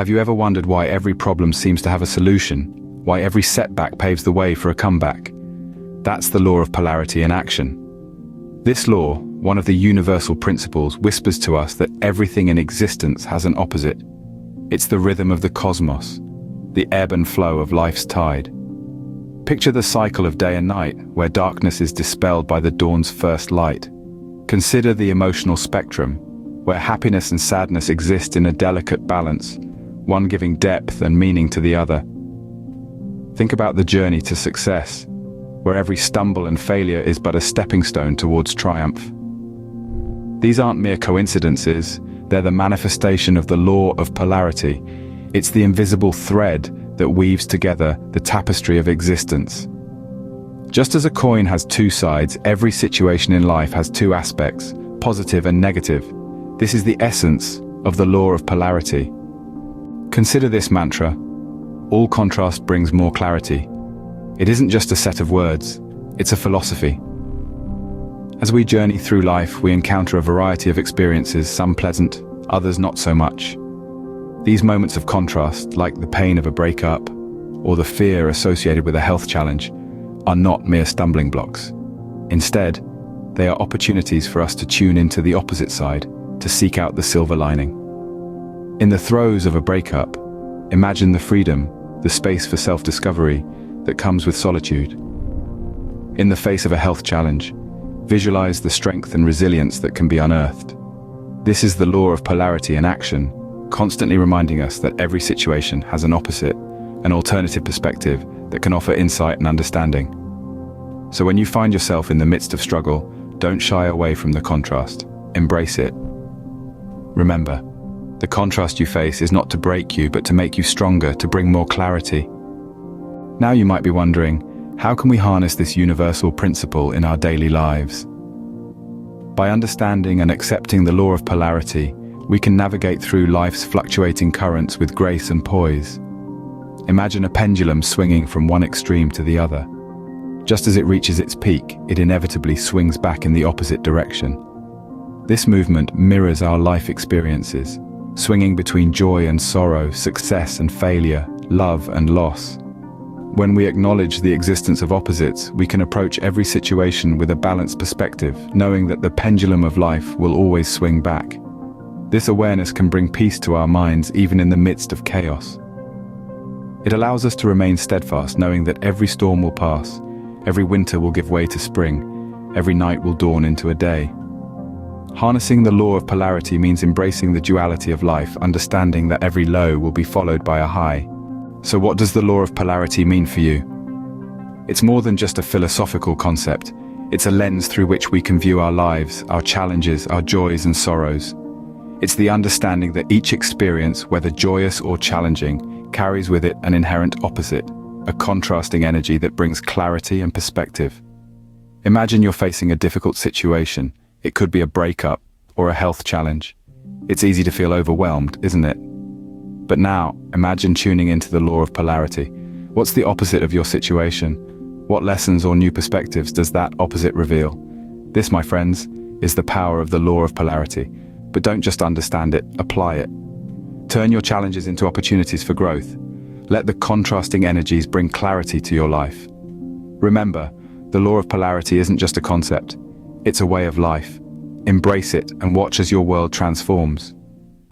Have you ever wondered why every problem seems to have a solution? Why every setback paves the way for a comeback? That's the law of polarity in action. This law, one of the universal principles, whispers to us that everything in existence has an opposite. It's the rhythm of the cosmos, the ebb and flow of life's tide. Picture the cycle of day and night, where darkness is dispelled by the dawn's first light. Consider the emotional spectrum, where happiness and sadness exist in a delicate balance, one giving depth and meaning to the other. Think about the journey to success, where every stumble and failure is but a stepping stone towards triumph. These aren't mere coincidences, they're the manifestation of the law of polarity. It's the invisible thread that weaves together the tapestry of existence. Just as a coin has two sides, every situation in life has two aspects, positive and negative. This is the essence of the law of polarity. Consider this mantra: all contrast brings more clarity. It isn't just a set of words, it's a philosophy. As we journey through life, we encounter a variety of experiences, some pleasant, others not so much. These moments of contrast, like the pain of a breakup or the fear associated with a health challenge, are not mere stumbling blocks. Instead, they are opportunities for us to tune into the opposite side, to seek out the silver lining. In the throes of a breakup, imagine the freedom, the space for self-discovery that comes with solitude. In the face of a health challenge, visualize the strength and resilience that can be unearthed. This is the law of polarity in action, constantly reminding us that every situation has an opposite, an alternative perspective that can offer insight and understanding. So when you find yourself in the midst of struggle, don't shy away from the contrast. Embrace it. Remember, the contrast you face is not to break you, but to make you stronger, to bring more clarity. Now you might be wondering, how can we harness this universal principle in our daily lives? By understanding and accepting the law of polarity, we can navigate through life's fluctuating currents with grace and poise. Imagine a pendulum swinging from one extreme to the other. Just as it reaches its peak, it inevitably swings back in the opposite direction. This movement mirrors our life experiences, swinging between joy and sorrow, success and failure, love and loss. When we acknowledge the existence of opposites, we can approach every situation with a balanced perspective, knowing that the pendulum of life will always swing back. This awareness can bring peace to our minds even in the midst of chaos. It allows us to remain steadfast, knowing that every storm will pass, every winter will give way to spring, every night will dawn into a day. Harnessing the law of polarity means embracing the duality of life, understanding that every low will be followed by a high. So what does the law of polarity mean for you? It's more than just a philosophical concept. It's a lens through which we can view our lives, our challenges, our joys and sorrows. It's the understanding that each experience, whether joyous or challenging, carries with it an inherent opposite, a contrasting energy that brings clarity and perspective. Imagine you're facing a difficult situation. It could be a breakup or a health challenge. It's easy to feel overwhelmed, isn't it? But now, imagine tuning into the law of polarity. What's the opposite of your situation? What lessons or new perspectives does that opposite reveal? This, my friends, is the power of the law of polarity. But don't just understand it, apply it. Turn your challenges into opportunities for growth. Let the contrasting energies bring clarity to your life. Remember, the law of polarity isn't just a concept, it's a way of life. Embrace it and watch as your world transforms.